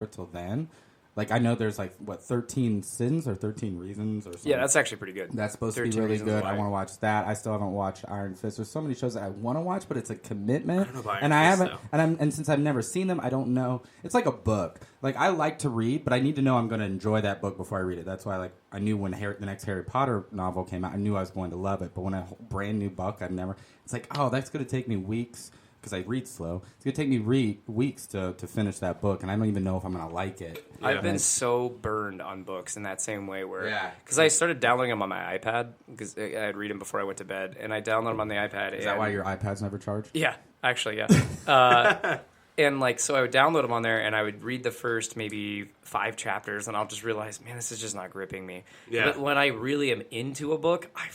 till then. Like, I know there's, like, 13 Sins or 13 Reasons or something. Yeah, that's actually pretty good. That's supposed to be really good. I want to watch that. I still haven't watched Iron Fist. There's so many shows that I want to watch, but it's a commitment. I don't know about and Iron I Fist, haven't. And since I've never seen them, I don't know. It's like a book. Like, I like to read, but I need to know I'm going to enjoy that book before I read it. That's why, I knew when the next Harry Potter novel came out, I knew I was going to love it. But when a brand new book, it's like, oh, that's going to take me weeks. Because I read slow. It's going to take me weeks to finish that book, and I don't even know if I'm going to like it. I've been so burned on books in that same way where... Yeah. Because I started downloading them on my iPad, because I'd read them before I went to bed, and I download them on the iPad. Is that why your iPads never charge? Yeah, actually, yeah. And, so I would download them on there, and I would read the first maybe 5 chapters, and I'll just realize, man, this is just not gripping me. Yeah. But when I really am into a book, I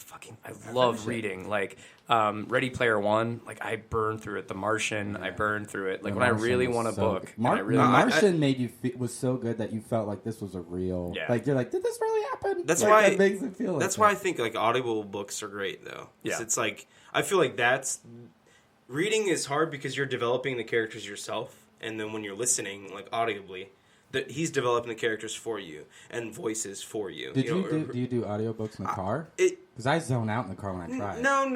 love reading. Like, Ready Player One, I burned through it. The Martian, I burned through it. Like, when I really want a book. The Martian made you was so good that you felt like this was a real... Yeah. Like, you're like, did this really happen? That's why it makes it feel like that's why I think, audible books are great, though. Yeah. It's I feel like that's... Reading is hard because you're developing the characters yourself, and then when you're listening, audibly, he's developing the characters for you and voices for you. Do you do audiobooks in the car? Because I zone out in the car when I try. No,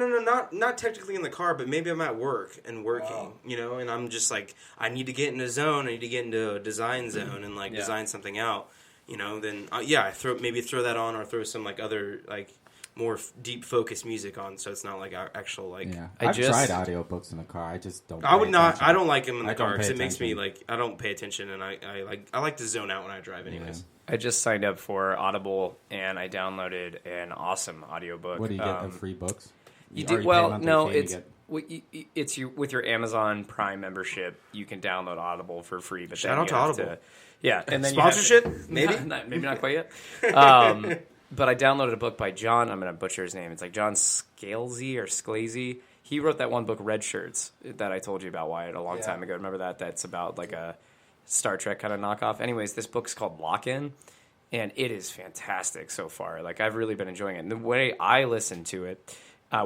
not technically in the car, but maybe I'm at work and working, and I'm just I need to get in a zone, I need to get into a design zone and design something out, then I throw that on or throw some other more deep focused music on, so it's not actual Yeah, I've tried audiobooks in the car. I just don't. I would not. I don't like them in the car because it makes me attention. I don't pay attention, and I like to zone out when I drive, anyways. I just signed up for Audible, and I downloaded an awesome audiobook. What do you get? Free books? You do well. No, it's with your Amazon Prime membership. You can download Audible for free. But shout out to Audible. Yeah, and then sponsorship, maybe maybe not quite yet. But I downloaded a book by John. I'm going to butcher his name. It's John Scalzi or Scalzi. He wrote that one book, Red Shirts, that I told you about, Wyatt, a long time ago. Remember that? That's about a Star Trek kind of knockoff. Anyways, this book's called Lock-In, and it is fantastic so far. I've really been enjoying it. And the way I listen to it,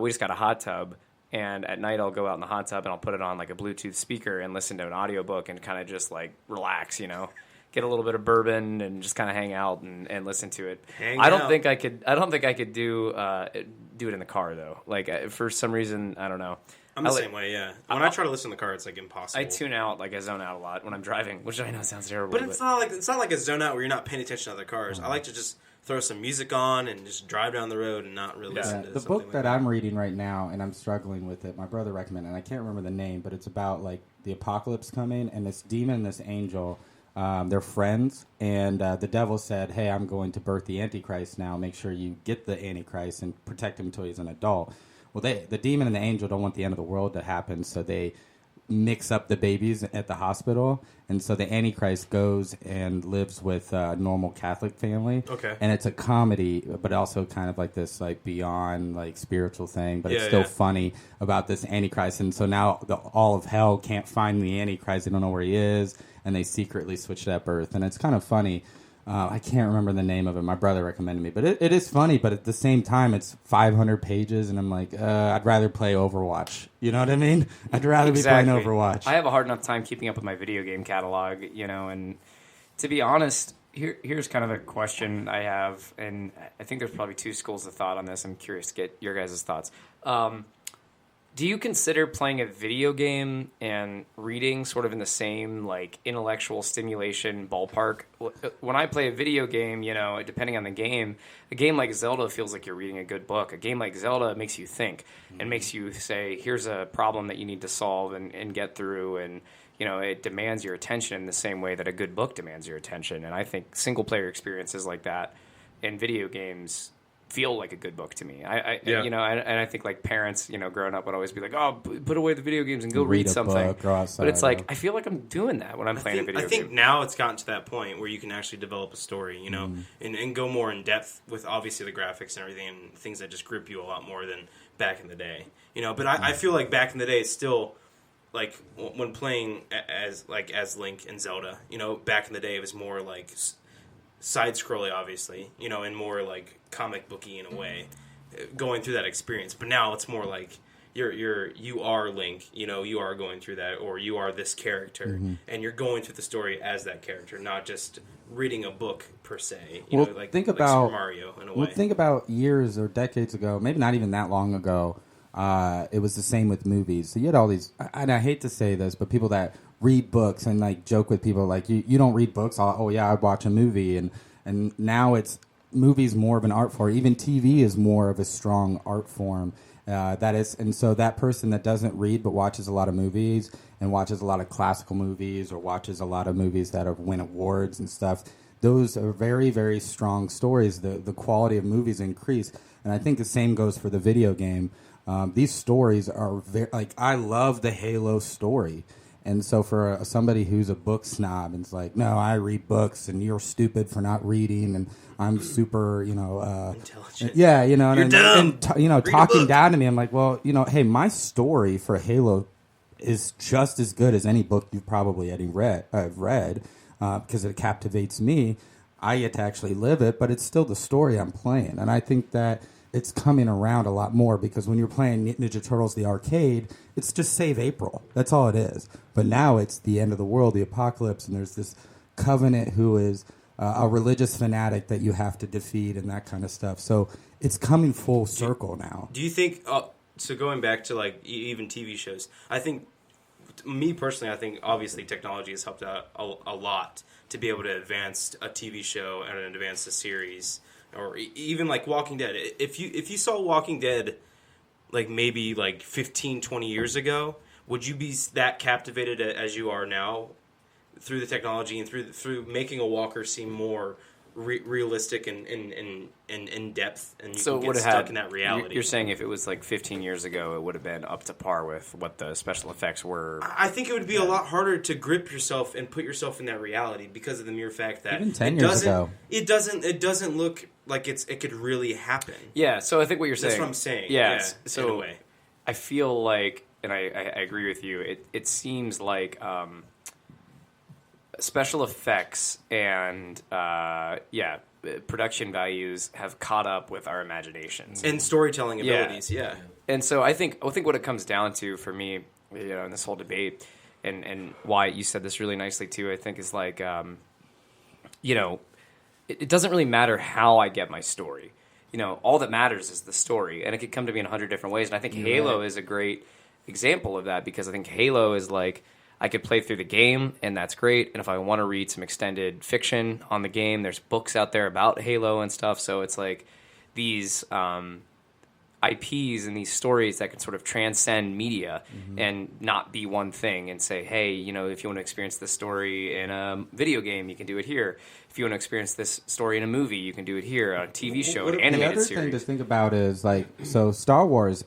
we just got a hot tub, and at night I'll go out in the hot tub and I'll put it on a Bluetooth speaker and listen to an audiobook and kind of just relax, Get a little bit of bourbon and just kind of hang out and listen to it. I don't think I could do it in the car though. For some reason, I don't know. I'm the same way, yeah. When I try to listen in the car, it's impossible. I tune out, I zone out a lot when I'm driving, which I know sounds terrible. But it's not like a zone out where you're not paying attention to other cars. I like to just throw some music on and just drive down the road and not really listen to the book that I'm reading right now, and I'm struggling with it. My brother recommended, and I can't remember the name, but it's about the apocalypse coming, and this demon and this angel. They're friends, and the devil said, hey, I'm going to birth the Antichrist now. Make sure you get the Antichrist and protect him until he's an adult. Well, the demon and the angel don't want the end of the world to happen, so they mix up the babies at the hospital. And so the Antichrist goes and lives with a normal Catholic family. Okay. And it's a comedy, but also kind of this beyond spiritual thing, but it's still funny about this Antichrist. And so now all of hell can't find the Antichrist. They don't know where he is. And they secretly switched at birth. And it's kind of funny. I can't remember the name of it. My brother recommended me. But it is funny, but at the same time, it's 500 pages. And I'm I'd rather play Overwatch. You know what I mean? I'd rather be playing Overwatch. I have a hard enough time keeping up with my video game catalog, and to be honest, here's kind of a question I have. And I think there's probably 2 schools of thought on this. I'm curious to get your guys' thoughts. Do you consider playing a video game and reading sort of in the same intellectual stimulation ballpark? When I play a video game, depending on the game, a game like Zelda feels like you're reading a good book. A game like Zelda makes you think and makes you say, here's a problem that you need to solve and get through, and it demands your attention in the same way that a good book demands your attention. And I think single player experiences like that in video games feel like a good book to me. And I think parents, growing up would always be like, oh, put away the video games and go read something. Book, go outside, but it's I feel like I'm doing that when I'm playing a video game. I think now it's gotten to that point where you can actually develop a story, and go more in depth with obviously the graphics and everything and things that just grip you a lot more than back in the day. But I feel like back in the day it's still when playing as Link and Zelda, back in the day it was more side-scrolling, obviously, and more comic booky in a way, going through that experience. But now it's more you are Link, you know, you are going through that, or you are this character, and you're going through the story as that character, not just reading a book per se. You Well, know, like think like about Super Mario in a Well, way. think about years or decades ago, maybe not even that long ago. It was the same with movies. So you had all these, and I hate to say this, but people that read books and like joke with people like, you don't read books. Oh yeah, I'd watch a movie, and now it's movies more of an art form. Even TV is more of a strong art form. That is, and so that person that doesn't read but watches a lot of movies and watches a lot of classical movies or watches a lot of movies that have win awards and stuff, those are very, very strong stories. The quality of movies increase, and I think the same goes for the video game. These stories are very, like, I love the Halo story. And so for somebody who's a book snob and it's like, no, I read books and you're stupid for not reading and I'm super, Intelligent. yeah, and, You're dumb. and Read a talking book. down to me, I'm like, well, hey, my story for Halo is just as good as any book you've probably read, because it captivates me. I get to actually live it, but it's still the story I'm playing. And I think that it's coming around a lot more because when you're playing Ninja Turtles, the arcade, it's just save April. That's all it is. But now it's the end of the world, the apocalypse, and there's this Covenant who is a religious fanatic that you have to defeat and that kind of stuff. So it's coming full circle now. Do you think? So going back to like even TV shows, I think, me personally, I think obviously technology has helped out a lot to be able to advance a TV show and advance a series, or even like Walking Dead. If you saw Walking Dead, like maybe like 15, 20 years ago, would you be that captivated as you are now through the technology and through making a walker seem more realistic and in depth, and you So can would get it have, stuck in that reality? You're saying if it was like 15 years ago, it would have been up to par with what the special effects were. I think it would be a lot harder to grip yourself and put yourself in that reality because of the mere fact that Even 10 years ago. it doesn't look like it could really happen. Yeah, so I think what you're saying. That's what I'm saying. Yeah, in so a way. I feel like, and I agree with you. It seems like special effects and production values have caught up with our imaginations. And storytelling abilities, yeah. And so I think what it comes down to for me, in this whole debate, and why you said this really nicely too, I think is like, it doesn't really matter how I get my story. All that matters is the story, and it could come to me in 100 different ways. And I think Halo is a great example of that, because I think Halo is like, I could play through the game, and that's great. And if I want to read some extended fiction on the game, there's books out there about Halo and stuff. So it's like these IPs and these stories that can sort of transcend media and not be one thing, and say, hey, if you want to experience this story in a video game, you can do it here. If you want to experience this story in a movie, you can do it here. On a TV show, an animated the other series. thing to think about is like, so Star Wars,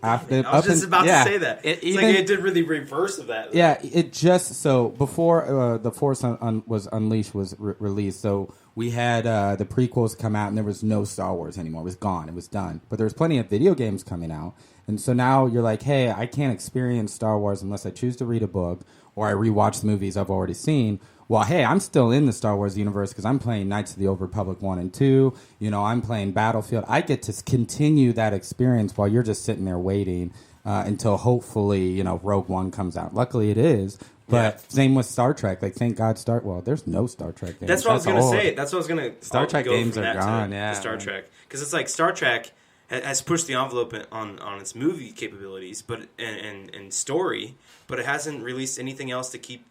after I was just about to say that. It's like it did really reverse of that. Yeah, it just so before The Force was Unleashed was released, so we had the prequels come out and there was no Star Wars anymore. It was gone. It was done. But there's plenty of video games coming out, and so now you're like, hey, I can't experience Star Wars unless I choose to read a book or I rewatch the movies I've already seen. Well, hey, I'm still in the Star Wars universe because I'm playing Knights of the Old Republic 1 and 2. I'm playing Battlefield. I get to continue that experience while you're just sitting there waiting until hopefully, Rogue One comes out. Luckily it is. But same with Star Trek. Like, thank God well, there's no Star Trek games. That's what I was going to say. That's what I was going to Star Trek go games from are that gone, to yeah. Star Trek. Because it's like Star Trek has pushed the envelope on its movie capabilities and story, but it hasn't released anything else to keep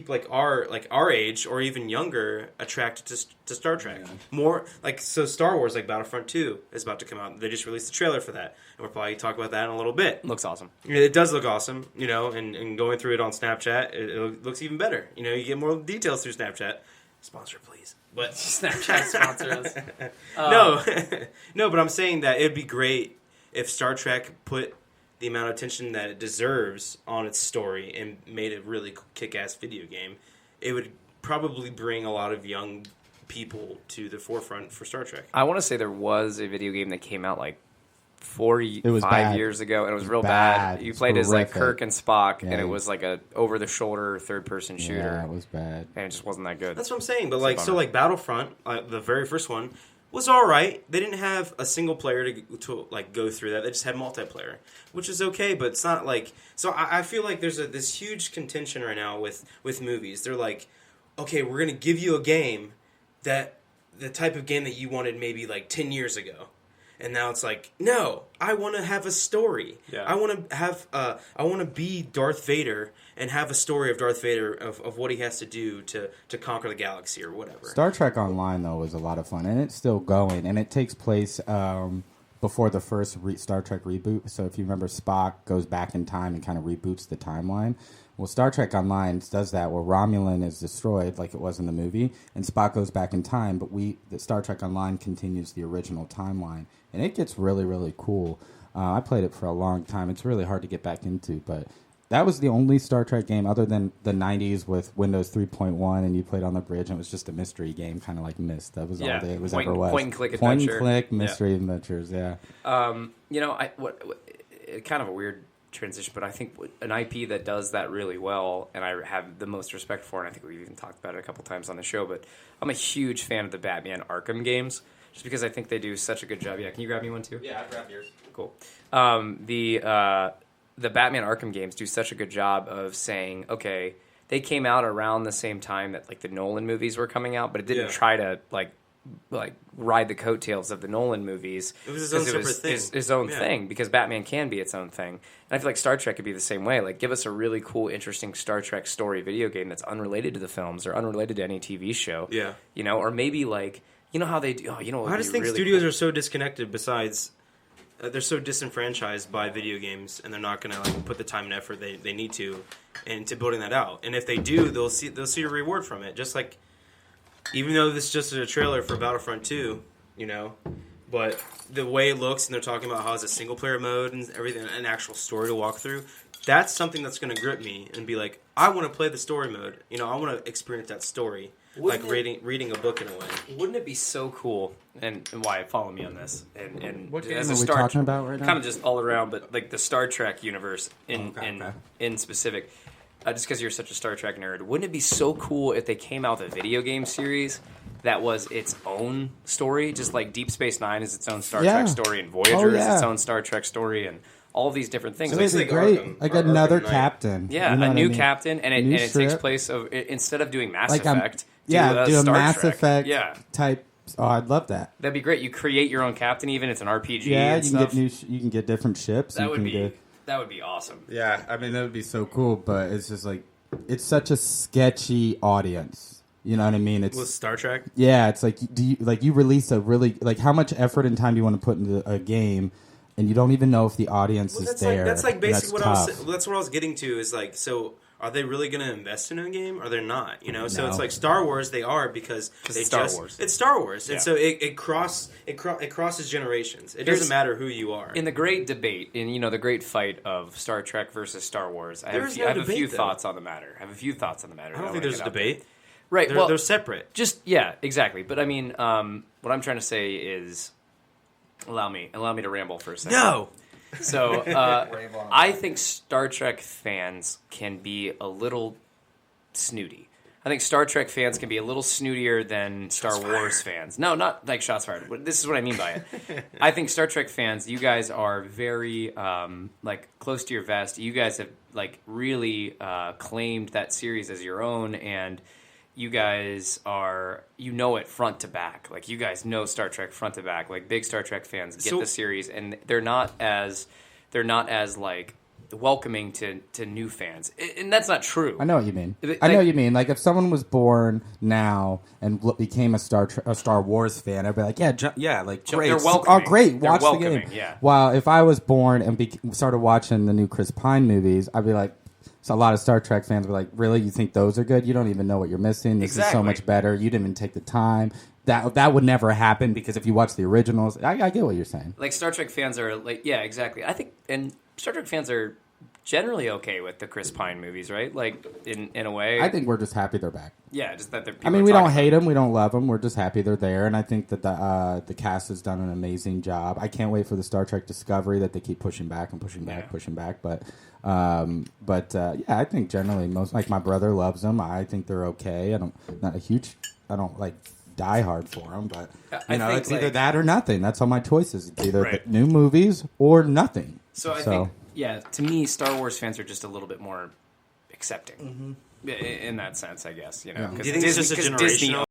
like our age or even younger attracted to Star Trek. Yeah. More like, so Star Wars, like Battlefront 2 is about to come out. They just released the trailer for that, and we'll probably talk about that in a little bit. Looks awesome. It does look awesome, and going through it on Snapchat, it looks even better. You get more details through Snapchat. Sponsor, please. But Snapchat sponsor us. No, but I'm saying that it'd be great if Star Trek put the amount of attention that it deserves on its story and made a really kick-ass video game. It would probably bring a lot of young people to the forefront for Star Trek. I want to say there was a video game that came out like 5 bad. years ago, and it was real bad. You played as like horrific. Kirk and Spock, Yeah. and it was like a over-the-shoulder third-person shooter. Yeah, it was bad. And it just wasn't that good. That's what I'm saying. But like, so like Battlefront, the very first one, was all right. They didn't have a single player to like go through that. They just had multiplayer, which is okay, but it's not like. So I feel like there's this huge contention right now with movies. They're like, okay, we're gonna give you a game that the type of game that you wanted maybe like 10 years ago. And now it's like, no, I want to have a story. Yeah. I want to have, I want to be Darth Vader and have a story of Darth Vader of what he has to do to conquer the galaxy or whatever. Star Trek Online, though, was a lot of fun, and it's still going, and it takes place before the first Star Trek reboot. So if you remember, Spock goes back in time and kind of reboots the timeline. Well, Star Trek Online does that, where Romulan is destroyed, like it was in the movie, and Spock goes back in time, but the Star Trek Online continues the original timeline, and it gets really, really cool. I played it for a long time. It's really hard to get back into, but that was the only Star Trek game other than the 90s with Windows 3.1, and you played on the bridge, and it was just a mystery game, kind of like Myst. That was all it was ever was. Point and click Point adventure. and click mystery adventures, yeah. You know, kind of a weird transition, but I think an IP that does that really well, and I have the most respect for, and I think we've even talked about it a couple times on the show, but I'm a huge fan of the Batman Arkham games, just because I think they do such a good job. Yeah, can you grab me one too? Yeah, I grabbed yours. Cool. The Batman Arkham games do such a good job of saying, okay, they came out around the same time that like the Nolan movies were coming out, but it didn't try to like ride the coattails of the Nolan movies. It was his own separate thing. His own thing, because Batman can be its own thing. And I feel like Star Trek could be the same way. Like, give us a really cool, interesting Star Trek story video game that's unrelated to the films or unrelated to any TV show. Yeah. You know, or maybe like, you know how they do, I just think studios are so disconnected besides... they're so disenfranchised by video games, and they're not going to like put the time and effort they need to into building that out. And if they do, they'll see a reward from it. Just like, even though this is just a trailer for Battlefront 2, but the way it looks, and they're talking about how it's a single player mode and everything, an actual story to walk through. That's something that's going to grip me and be like, I want to play the story mode. I want to experience that story. Like reading a book in a way. Wouldn't it be so cool? And why follow me on this? And What game as are a we Star talking about right now? Kind of just all around, but like the Star Trek universe in specific. Just because you're such a Star Trek nerd, wouldn't it be so cool if they came out with a video game series that was its own story, just like Deep Space Nine is its own Star Trek story, and Voyager is its own Star Trek story, and all these different things. So it's great. Arkham, like another Arkham captain. Yeah, you know a new I mean? captain, and it takes place of instead of doing Mass Effect. Do a Star Mass Trek. Effect type. Oh, I'd love that. That'd be great. You create your own captain, even it's an RPG. Yeah, and you stuff. can get you can get different ships. That you would can be get, that would be awesome. Yeah, I mean that would be so cool, but it's just like it's such a sketchy audience. You know what I mean? It's with Star Trek. Yeah, it's like you release a really like how much effort and time do you want to put into a game, and you don't even know if the audience is there. That's like basically that's that's what I was getting to is like, so are they really going to invest in a game? Or they're not? So No. it's like Star Wars. They are because it's Star Wars. It's Star Wars, and Yeah. so it crosses generations. It doesn't matter who you are. In the great debate, in the great fight of Star Trek versus Star Wars, I have There's a few, no I have a debate, few though. thoughts on the matter. I don't think there's a debate. Right. They're separate. Just yeah, exactly. But I mean, what I'm trying to say is, allow me to ramble for a second. No. So I think Star Trek fans can be a little snooty. I think Star Trek fans can be a little snootier than Star Wars fans. No, not like shots fired. This is what I mean by it. I think Star Trek fans, you guys are very like close to your vest. You guys have like really claimed that series as your own, and you guys are it front to back. Like you guys know Star Trek front to back. Like big Star Trek fans get the series, and they're not as like welcoming to new fans, and that's not true. I know what you mean. I know what you mean. Like if someone was born now and became a Star Wars fan, I'd be like, like great, they're welcoming. Oh, great, They're watch the welcoming, game. yeah. While if I was born and started watching the new Chris Pine movies, I'd be like. So a lot of Star Trek fans were like, "Really, you think those are good? You don't even know what you're missing. This is so much better. You didn't even take the time. That would never happen because if you watch the originals, I get what you're saying. Like Star Trek fans are like, yeah, exactly. I think, and Star Trek fans are generally okay with the Chris Pine movies, right? Like in a way, I think we're just happy they're back. Yeah, just that they're. I mean, we don't hate them, we don't love them. We're just happy they're there, and I think that the cast has done an amazing job. I can't wait for the Star Trek Discovery that they keep pushing back and pushing back, pushing back. But I think generally most like my brother loves them. I think they're okay. I don't like die hard for them, but I think, it's either like- that or nothing. That's all my choices. It's either Right. the new movies or nothing. So I think, yeah, to me, Star Wars fans are just a little bit more accepting in that sense, I guess. You know, Do you think it's just a generational